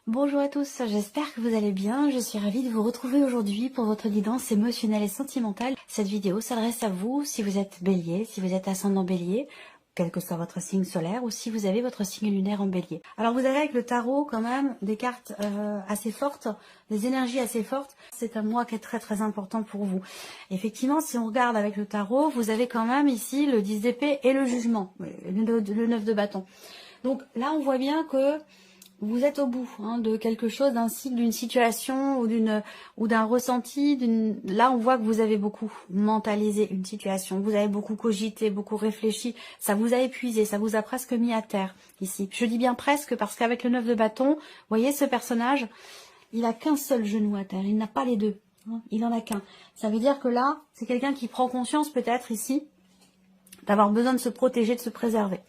Bonjour à tous, j'espère que vous allez bien. Je suis ravie de vous retrouver aujourd'hui pour votre guidance émotionnelle et sentimentale. Cette vidéo s'adresse à vous si vous êtes bélier, si vous êtes ascendant bélier, quel que soit votre signe solaire, ou si vous avez votre signe lunaire en bélier. Alors vous avez avec le tarot quand même des cartes assez fortes, des énergies assez fortes. C'est un mois qui est très important pour vous. Effectivement, si on regarde avec le tarot, vous avez quand même ici le 10 d'épée et le jugement, le 9 de bâton. Donc là, on voit bien que vous êtes au bout de quelque chose, d'un cycle, d'une situation ou d'un ressenti. Là, on voit que vous avez beaucoup mentalisé une situation. Vous avez beaucoup cogité, beaucoup réfléchi. Ça vous a épuisé, ça vous a presque mis à terre ici. Je dis bien presque parce qu'avec le 9 de bâton, vous voyez ce personnage, il a qu'un seul genou à terre. Il n'a pas les deux. Il en a qu'un. Ça veut dire que là, c'est quelqu'un qui prend conscience peut-être ici d'avoir besoin de se protéger, de se préserver.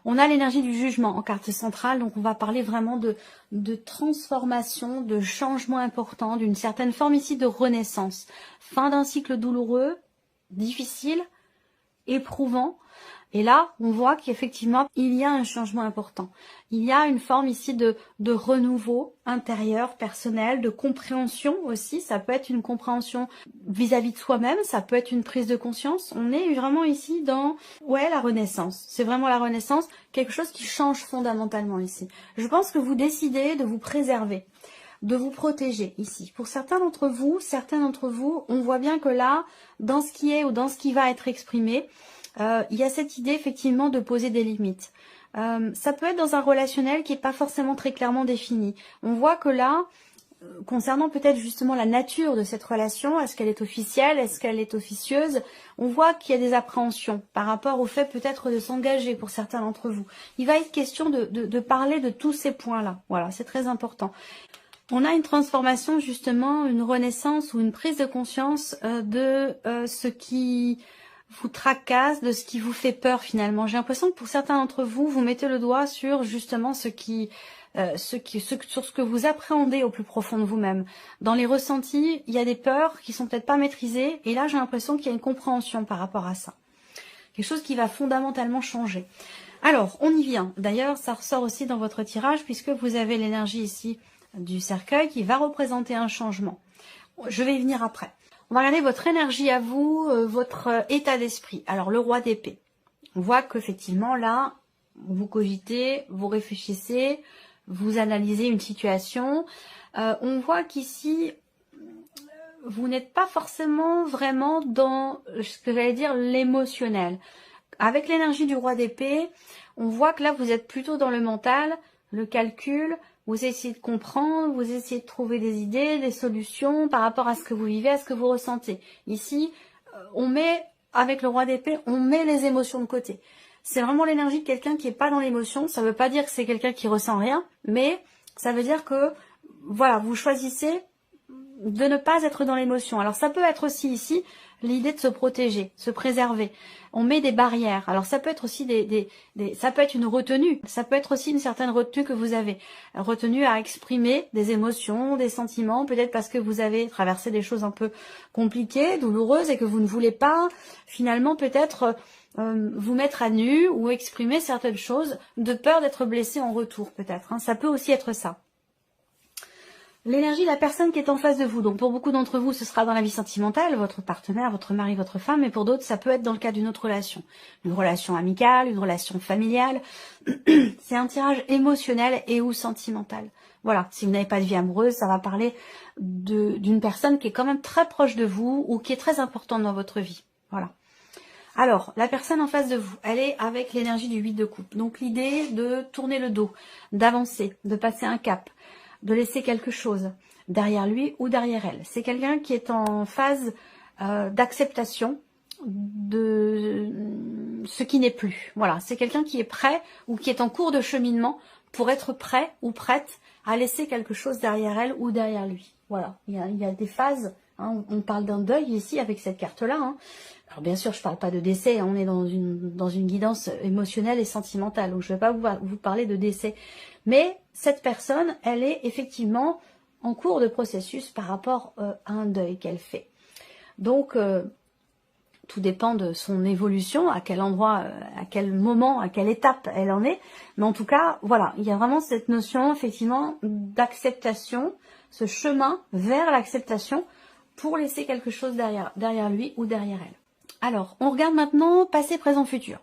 On a l'énergie du jugement en carte centrale, donc on va parler vraiment de transformation, de changement important, d'une certaine forme ici de renaissance. Fin d'un cycle douloureux, difficile, éprouvant. Et là, on voit qu'effectivement, il y a un changement important. Il y a une forme ici de renouveau intérieur, personnel, de compréhension aussi. Ça peut être une compréhension vis-à-vis de soi-même, ça peut être une prise de conscience. On est vraiment ici dans, la renaissance. C'est vraiment la renaissance, quelque chose qui change fondamentalement ici. Je pense que vous décidez de vous préserver, de vous protéger ici. Pour certains d'entre vous, on voit bien que là, dans ce qui est ou dans ce qui va être exprimé, il y a cette idée effectivement de poser des limites. Ça peut être dans un relationnel qui n'est pas forcément très clairement défini. On voit que là, concernant peut-être justement la nature de cette relation, est-ce qu'elle est officielle, est-ce qu'elle est officieuse, on voit qu'il y a des appréhensions par rapport au fait peut-être de s'engager pour certains d'entre vous. Il va être question de parler de tous ces points-là. Voilà, c'est très important. On a une transformation justement, une renaissance ou une prise de conscience de ce qui vous tracasse, de ce qui vous fait peur finalement. J'ai l'impression que pour certains d'entre vous, vous mettez le doigt sur justement sur ce que vous appréhendez au plus profond de vous-même. Dans les ressentis, il y a des peurs qui sont peut-être pas maîtrisées, et là j'ai l'impression qu'il y a une compréhension par rapport à ça. Quelque chose qui va fondamentalement changer. Alors, on y vient. D'ailleurs, ça ressort aussi dans votre tirage, puisque vous avez l'énergie ici du cercueil qui va représenter un changement. Je vais y venir après. On va regarder votre énergie à vous, votre état d'esprit. Alors, le roi d'épée. On voit qu'effectivement, là, vous cogitez, vous réfléchissez, vous analysez une situation. On voit qu'ici, vous n'êtes pas forcément vraiment dans ce que j'allais dire l'émotionnel. Avec l'énergie du roi d'épée, on voit que là, vous êtes plutôt dans le mental, le calcul. Vous essayez de comprendre, vous essayez de trouver des idées, des solutions par rapport à ce que vous vivez, à ce que vous ressentez. Ici, on met, avec le roi d'épée, on met les émotions de côté. C'est vraiment l'énergie de quelqu'un qui n'est pas dans l'émotion. Ça ne veut pas dire que c'est quelqu'un qui ressent rien, mais ça veut dire que, voilà, vous choisissez de ne pas être dans l'émotion. Alors ça peut être aussi ici l'idée de se protéger, se préserver. On met des barrières. Alors ça peut être aussi ça peut être une retenue. Ça peut être aussi une certaine retenue que vous avez. Retenue à exprimer des émotions, des sentiments, peut-être parce que vous avez traversé des choses un peu compliquées, douloureuses et que vous ne voulez pas finalement peut-être vous mettre à nu ou exprimer certaines choses de peur d'être blessé en retour peut-être. Ça peut aussi être ça. L'énergie de la personne qui est en face de vous. Donc pour beaucoup d'entre vous, ce sera dans la vie sentimentale, votre partenaire, votre mari, votre femme, mais pour d'autres, ça peut être dans le cadre d'une autre relation. Une relation amicale, une relation familiale. C'est un tirage émotionnel et ou sentimental. Voilà, si vous n'avez pas de vie amoureuse, ça va parler d'une personne qui est quand même très proche de vous ou qui est très importante dans votre vie. Voilà. Alors, la personne en face de vous, elle est avec l'énergie du 8 de coupe. Donc l'idée de tourner le dos, d'avancer, de passer un cap, de laisser quelque chose derrière lui ou derrière elle. C'est quelqu'un qui est en phase d'acceptation de ce qui n'est plus. Voilà, c'est quelqu'un qui est prêt ou qui est en cours de cheminement pour être prêt ou prête à laisser quelque chose derrière elle ou derrière lui. Voilà, il y a des phases. On parle d'un deuil ici avec cette carte-là. Alors bien sûr, je ne parle pas de décès, on est dans une guidance émotionnelle et sentimentale, donc je ne vais pas vous parler de décès. Mais cette personne, elle est effectivement en cours de processus par rapport à un deuil qu'elle fait. Donc, Tout dépend de son évolution, à quel endroit, à quel moment, à quelle étape elle en est. Mais en tout cas, voilà, il y a vraiment cette notion, effectivement, d'acceptation, ce chemin vers l'acceptation pour laisser quelque chose derrière lui ou derrière elle. Alors, on regarde maintenant passé, présent, futur.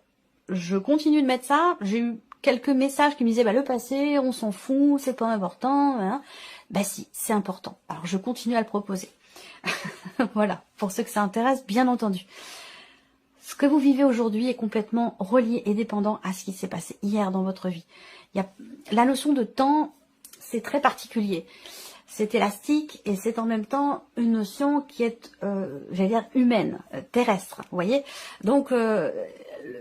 Je continue de mettre ça. J'ai eu quelques messages qui me disaient, bah, le passé, on s'en fout, c'est pas important. Hein. Bah si, c'est important. Alors, je continue à le proposer. Voilà, pour ceux que ça intéresse, bien entendu. Ce que vous vivez aujourd'hui est complètement relié et dépendant à ce qui s'est passé hier dans votre vie. La notion de temps, c'est très particulier. C'est élastique et c'est en même temps une notion qui est, j'allais dire, humaine, terrestre, vous voyez. Donc,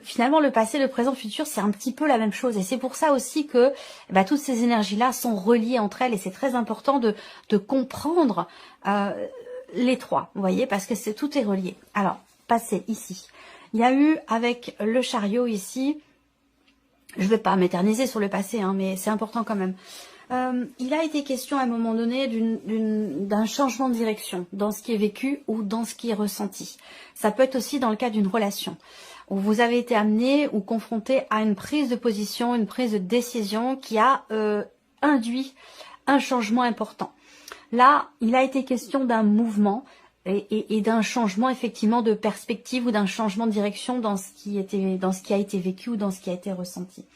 finalement, le passé, le présent, le futur, c'est un petit peu la même chose. Et c'est pour ça aussi que toutes ces énergies-là sont reliées entre elles et c'est très important de comprendre les trois, vous voyez, parce que tout est relié. Alors, passé, ici. Il y a eu, avec le chariot ici, je ne vais pas m'éterniser sur le passé, hein, mais c'est important quand même. Il a été question à un moment donné d'un changement de direction dans ce qui est vécu ou dans ce qui est ressenti. Ça peut être aussi dans le cas d'une relation où vous avez été amené ou confronté à une prise de position, une prise de décision qui a induit un changement important. Là, il a été question d'un mouvement et d'un changement effectivement de perspective ou d'un changement de direction dans ce qui a été vécu ou dans ce qui a été ressenti.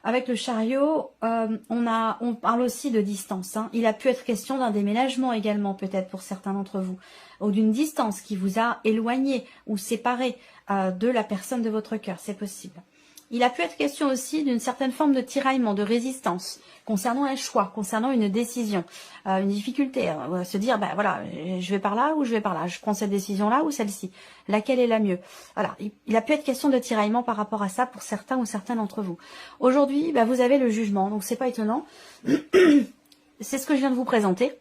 Avec le chariot, on parle aussi de distance. Hein. Il a pu être question d'un déménagement également, peut-être pour certains d'entre vous, ou d'une distance qui vous a éloigné ou séparé de la personne de votre cœur, c'est possible. Il a pu être question aussi d'une certaine forme de tiraillement, de résistance, concernant un choix, concernant une décision, une difficulté. Se dire, voilà, je vais par là ou je vais par là, je prends cette décision-là ou celle-ci, laquelle est la mieux. Voilà, il a pu être question de tiraillement par rapport à ça pour certains ou certains d'entre vous. Aujourd'hui, vous avez le jugement, donc c'est pas étonnant. C'est ce que je viens de vous présenter,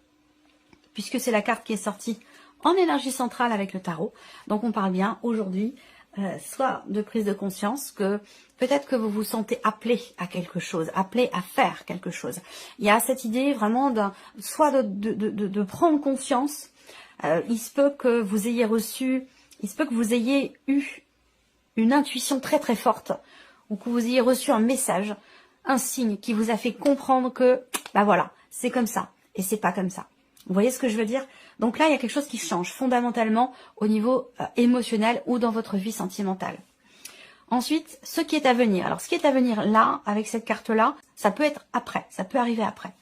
puisque c'est la carte qui est sortie en énergie centrale avec le tarot. Donc on parle bien aujourd'hui soit de prise de conscience que peut-être que vous vous sentez appelé à quelque chose, appelé à faire quelque chose. Il y a cette idée vraiment soit de prendre conscience. Il se peut que vous ayez eu une intuition très très forte ou que vous ayez reçu un message, un signe qui vous a fait comprendre que voilà, c'est comme ça et c'est pas comme ça. Vous voyez ce que je veux dire? Donc là, il y a quelque chose qui change fondamentalement au niveau émotionnel ou dans votre vie sentimentale. Ensuite, ce qui est à venir. Alors, ce qui est à venir là, avec cette carte-là, ça peut être après, ça peut arriver après.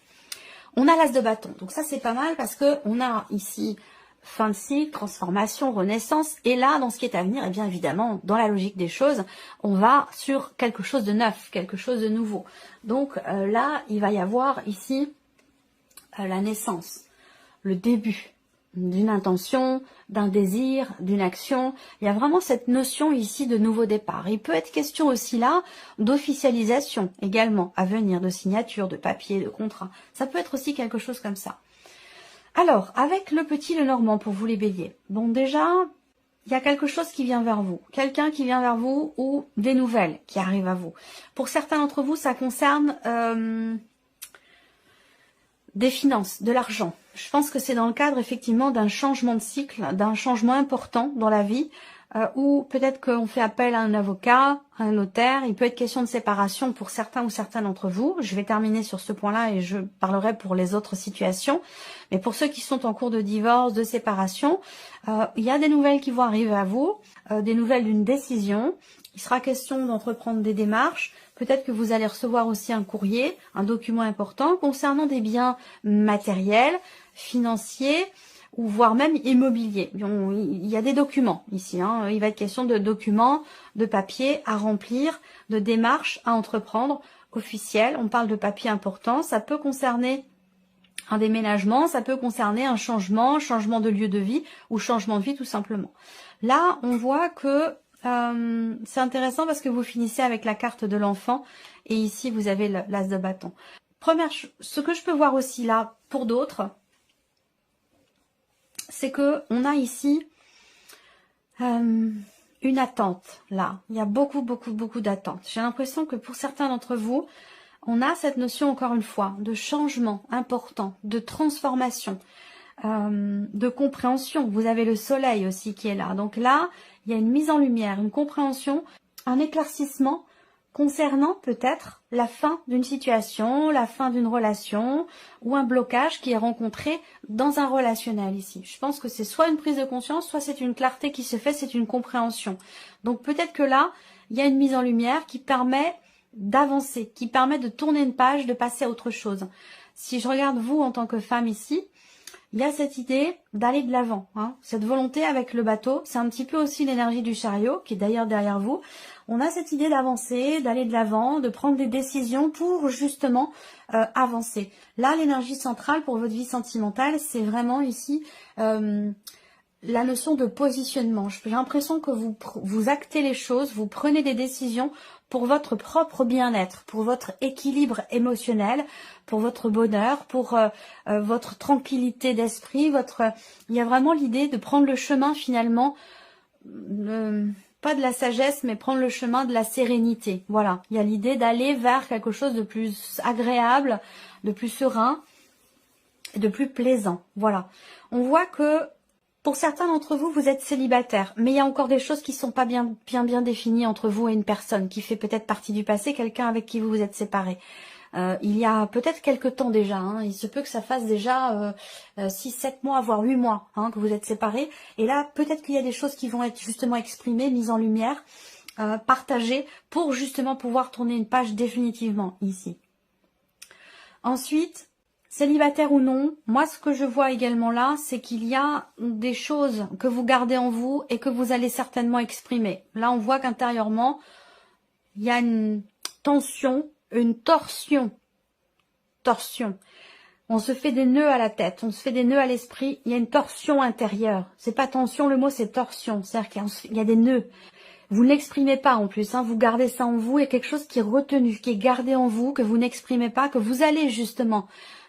On a l'as de bâton. Donc ça, c'est pas mal parce que on a ici fin de cycle, transformation, renaissance. Et là, dans ce qui est à venir, et bien évidemment, dans la logique des choses, on va sur quelque chose de neuf, quelque chose de nouveau. Donc là, il va y avoir ici la naissance. Le début d'une intention, d'un désir, d'une action. Il y a vraiment cette notion ici de nouveau départ. Il peut être question aussi là d'officialisation également à venir, de signature, de papier, de contrat. Ça peut être aussi quelque chose comme ça. Alors, avec le petit Lenormand pour vous les béliers. Bon, déjà, il y a quelque chose qui vient vers vous. Quelqu'un qui vient vers vous ou des nouvelles qui arrivent à vous. Pour certains d'entre vous, ça concerne des finances, de l'argent. Je pense que c'est dans le cadre effectivement d'un changement de cycle, d'un changement important dans la vie, ou peut-être qu'on fait appel à un avocat, à un notaire. Il peut être question de séparation pour certains ou certains d'entre vous. Je vais terminer sur ce point-là et je parlerai pour les autres situations. Mais pour ceux qui sont en cours de divorce, de séparation, il y a des nouvelles qui vont arriver à vous, des nouvelles d'une décision. Il sera question d'entreprendre des démarches. Peut-être que vous allez recevoir aussi un courrier, un document important concernant des biens matériels, financiers ou voire même immobiliers. Il y a des documents ici. Hein. Il va être question de documents, de papiers à remplir, de démarches à entreprendre officielles. On parle de papiers importants. Ça peut concerner un déménagement, ça peut concerner un changement de lieu de vie ou changement de vie tout simplement. Là, on voit que c'est intéressant parce que vous finissez avec la carte de l'enfant et ici vous avez l'as de bâton. Ce que je peux voir aussi là pour d'autres, c'est que on a ici une attente là. Il y a beaucoup d'attentes. J'ai l'impression que pour certains d'entre vous, on a cette notion encore une fois de changement important, de transformation. de compréhension. Vous avez le soleil aussi qui est là. Donc là, il y a une mise en lumière, une compréhension, un éclaircissement concernant peut-être la fin d'une situation, la fin d'une relation ou un blocage qui est rencontré dans un relationnel ici. Je pense que c'est soit une prise de conscience, soit c'est une clarté qui se fait, c'est une compréhension. Donc peut-être que là, il y a une mise en lumière qui permet d'avancer, qui permet de tourner une page, de passer à autre chose. Si je regarde vous en tant que femme ici, il y a cette idée d'aller de l'avant, hein. Cette volonté avec le bateau, c'est un petit peu aussi l'énergie du chariot qui est d'ailleurs derrière vous. On a cette idée d'avancer, d'aller de l'avant, de prendre des décisions pour justement avancer. Là, l'énergie centrale pour votre vie sentimentale, c'est vraiment ici la notion de positionnement. J'ai l'impression que vous actez les choses, vous prenez des décisions pour votre propre bien-être, pour votre équilibre émotionnel, pour votre bonheur, pour votre tranquillité d'esprit. Il y a vraiment l'idée de prendre le chemin finalement, pas de la sagesse, mais prendre le chemin de la sérénité. Voilà, il y a l'idée d'aller vers quelque chose de plus agréable, de plus serein, de plus plaisant. Voilà, on voit que pour certains d'entre vous, vous êtes célibataire, mais il y a encore des choses qui sont pas bien définies entre vous et une personne qui fait peut-être partie du passé, quelqu'un avec qui vous vous êtes séparés. Il y a peut-être quelques temps déjà, hein, il se peut que ça fasse déjà 6-7 mois, voire 8 mois hein, que vous êtes séparés. Et là, peut-être qu'il y a des choses qui vont être justement exprimées, mises en lumière, partagées, pour justement pouvoir tourner une page définitivement ici. Ensuite, célibataire ou non, moi ce que je vois également là, c'est qu'il y a des choses que vous gardez en vous et que vous allez certainement exprimer. Là, on voit qu'intérieurement, il y a une tension, une torsion. On se fait des nœuds à la tête, on se fait des nœuds à l'esprit, il y a une torsion intérieure. C'est pas tension, le mot c'est torsion, c'est-à-dire qu'il y a des nœuds. Vous ne l'exprimez pas en plus, hein, vous gardez ça en vous, il y a quelque chose qui est retenu, qui est gardé en vous, que vous n'exprimez pas, que vous allez justement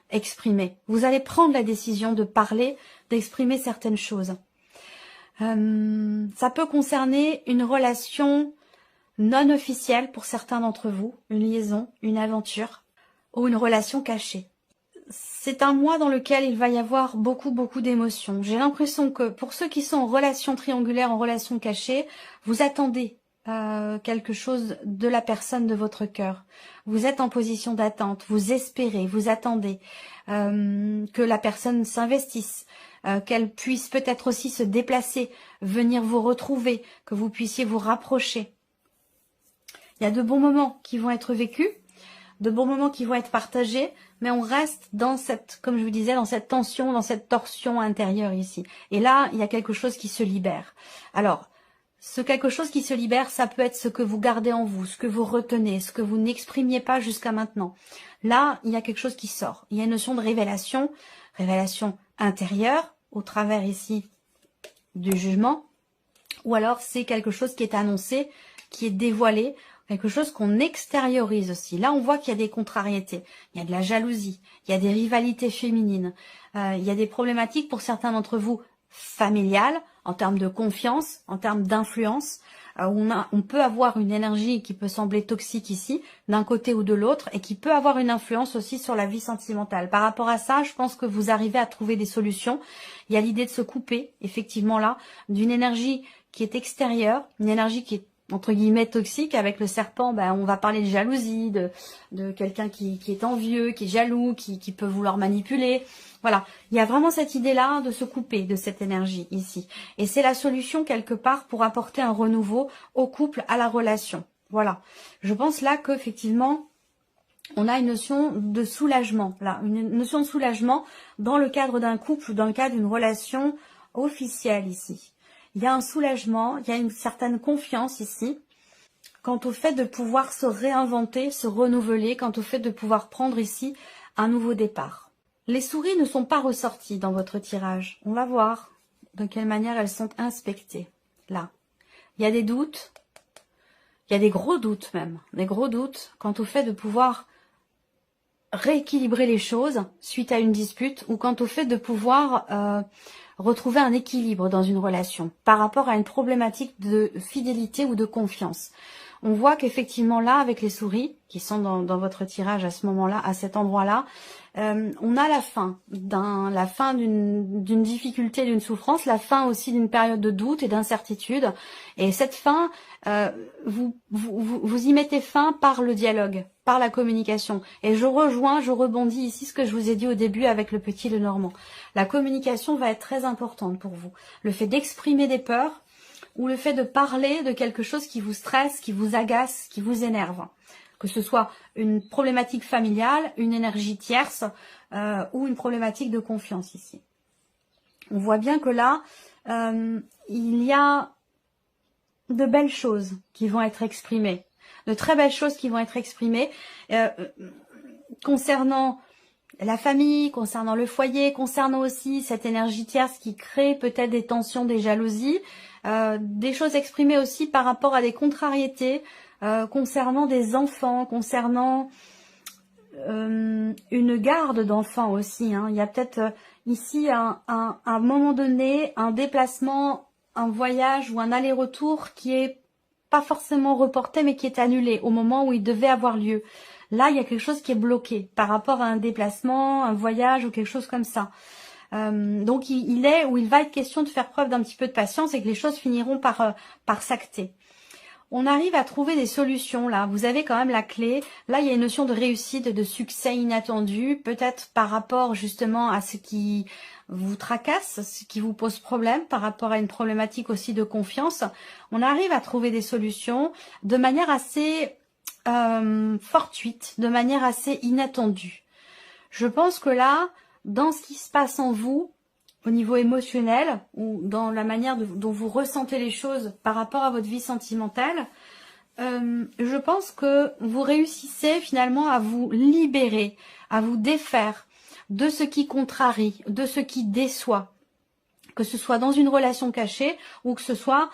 exprimer. Vous allez prendre la décision de parler, d'exprimer certaines choses. Ça peut concerner une relation non officielle pour certains d'entre vous, une liaison, une aventure ou une relation cachée. C'est un mois dans lequel il va y avoir beaucoup d'émotions. J'ai l'impression que pour ceux qui sont en relation triangulaire, en relation cachée, vous attendez quelque chose de la personne de votre cœur. Vous êtes en position d'attente, vous espérez, vous attendez que la personne s'investisse, qu'elle puisse peut-être aussi se déplacer, venir vous retrouver, que vous puissiez vous rapprocher. Il y a de bons moments qui vont être vécus, de bons moments qui vont être partagés, mais on reste dans cette, comme je vous disais, dans cette tension, dans cette torsion intérieure ici. Et là, il y a quelque chose qui se libère. Alors, ce quelque chose qui se libère, ça peut être ce que vous gardez en vous, ce que vous retenez, ce que vous n'exprimiez pas jusqu'à maintenant. Là, il y a quelque chose qui sort. Il y a une notion de révélation intérieure, au travers ici du jugement, ou alors c'est quelque chose qui est annoncé, qui est dévoilé, quelque chose qu'on extériorise aussi. Là, on voit qu'il y a des contrariétés, il y a de la jalousie, il y a des rivalités féminines, il y a des problématiques pour certains d'entre vous familiales, en termes de confiance, en termes d'influence. On peut avoir une énergie qui peut sembler toxique ici, d'un côté ou de l'autre, et qui peut avoir une influence aussi sur la vie sentimentale. Par rapport à ça, je pense que vous arrivez à trouver des solutions. Il y a l'idée de se couper, effectivement là, d'une énergie qui est extérieure, une énergie qui est entre guillemets toxique. Avec le serpent, on va parler de jalousie, de quelqu'un qui est envieux, qui est jaloux, qui peut vouloir manipuler. Voilà, il y a vraiment cette idée-là de se couper de cette énergie ici. Et c'est la solution quelque part pour apporter un renouveau au couple, à la relation. Voilà, je pense là qu'effectivement, on a une notion de soulagement, là, une notion de soulagement dans le cadre d'un couple ou dans le cadre d'une relation officielle ici. Il y a un soulagement, il y a une certaine confiance ici, quant au fait de pouvoir se réinventer, se renouveler, quant au fait de pouvoir prendre ici un nouveau départ. Les souris ne sont pas ressorties dans votre tirage. On va voir de quelle manière elles sont inspectées. Là, il y a des doutes, il y a des gros doutes même, des gros doutes quant au fait de pouvoir rééquilibrer les choses suite à une dispute ou quant au fait de pouvoir retrouver un équilibre dans une relation par rapport à une problématique de fidélité ou de confiance. On voit qu'effectivement là, avec les souris qui sont dans votre tirage à ce moment-là, à cet endroit-là, on a la fin d'une difficulté, d'une souffrance, la fin aussi d'une période de doute et d'incertitude. Et cette fin, vous y mettez fin par le dialogue, par la communication. Et je rebondis ici ce que je vous ai dit au début avec le petit Lenormand. La communication va être très importante pour vous. Le fait d'exprimer des peurs ou le fait de parler de quelque chose qui vous stresse, qui vous agace, qui vous énerve. Que ce soit une problématique familiale, une énergie tierce ou une problématique de confiance ici. On voit bien que là, il y a de belles choses qui vont être exprimées, de très belles choses qui vont être exprimées concernant la famille, concernant le foyer, concernant aussi cette énergie tierce qui crée peut-être des tensions, des jalousies, des choses exprimées aussi par rapport à des contrariétés, concernant des enfants, concernant une garde d'enfants aussi. Hein. Il y a peut-être ici un moment donné, un déplacement, un voyage ou un aller-retour qui est pas forcément reporté mais qui est annulé au moment où il devait avoir lieu. Là, il y a quelque chose qui est bloqué par rapport à un déplacement, un voyage ou quelque chose comme ça. Donc il va être question de faire preuve d'un petit peu de patience et que les choses finiront par s'acter. On arrive à trouver des solutions là, vous avez quand même la clé. Là, il y a une notion de réussite, de succès inattendu, peut-être par rapport justement à ce qui vous tracasse, ce qui vous pose problème, par rapport à une problématique aussi de confiance. On arrive à trouver des solutions de manière assez fortuite, de manière assez inattendue. Je pense que là, dans ce qui se passe en vous, au niveau émotionnel ou dans la manière dont vous ressentez les choses par rapport à votre vie sentimentale, je pense que vous réussissez finalement à vous libérer, à vous défaire de ce qui contrarie, de ce qui déçoit, que ce soit dans une relation cachée ou que ce soit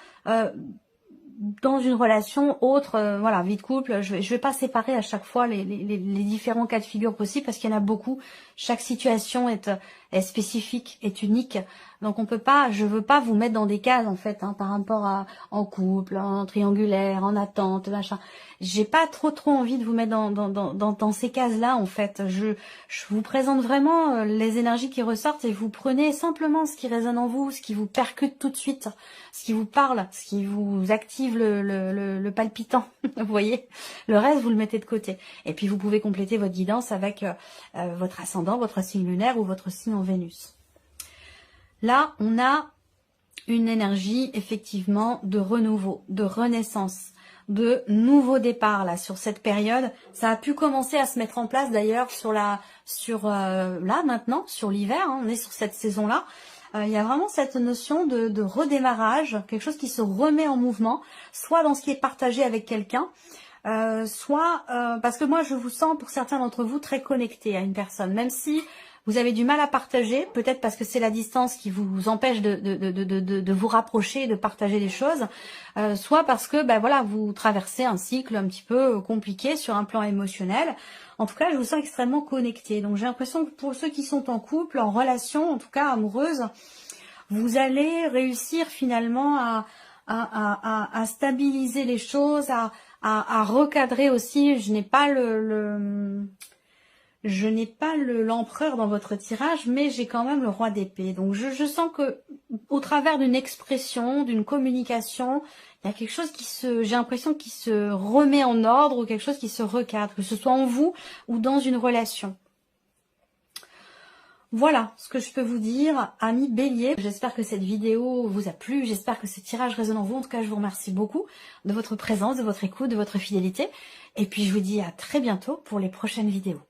dans une relation autre, voilà, vie de couple. Je vais pas séparer à chaque fois les différents cas de figure possibles parce qu'il y en a beaucoup. Chaque situation est spécifique, est unique. Donc on peut pas, je veux pas vous mettre dans des cases en fait, hein, par rapport à en couple, en triangulaire, en attente, machin. J'ai pas trop envie de vous mettre dans ces cases-là en fait. Je vous présente vraiment les énergies qui ressortent et vous prenez simplement ce qui résonne en vous, ce qui vous percute tout de suite, ce qui vous parle, ce qui vous active le palpitant. Vous voyez, le reste vous le mettez de côté. Et puis vous pouvez compléter votre guidance avec votre ascendant, votre signe lunaire ou votre signe en Vénus. Là, on a une énergie effectivement de renouveau, de renaissance, de nouveau départ là sur cette période. Ça a pu commencer à se mettre en place d'ailleurs là maintenant sur l'hiver. Hein, on est sur cette saison là. Il y a vraiment cette notion de redémarrage, quelque chose qui se remet en mouvement, soit dans ce qui est partagé avec quelqu'un, soit parce que moi je vous sens pour certains d'entre vous très connectés à une personne, même si vous avez du mal à partager, peut-être parce que c'est la distance qui vous empêche de vous rapprocher, de partager des choses, soit parce que voilà, vous traversez un cycle un petit peu compliqué sur un plan émotionnel. En tout cas, je vous sens extrêmement connecté. Donc j'ai l'impression que pour ceux qui sont en couple, en relation, en tout cas amoureuse, vous allez réussir finalement à stabiliser les choses, à recadrer aussi. Je n'ai pas l'empereur dans votre tirage, mais j'ai quand même le roi d'épée. Donc je sens que au travers d'une expression, d'une communication, il y a quelque chose j'ai l'impression qui se remet en ordre ou quelque chose qui se recadre, que ce soit en vous ou dans une relation. Voilà ce que je peux vous dire, amis Bélier. J'espère que cette vidéo vous a plu, j'espère que ce tirage résonne en vous. En tout cas, je vous remercie beaucoup de votre présence, de votre écoute, de votre fidélité. Et puis, je vous dis à très bientôt pour les prochaines vidéos.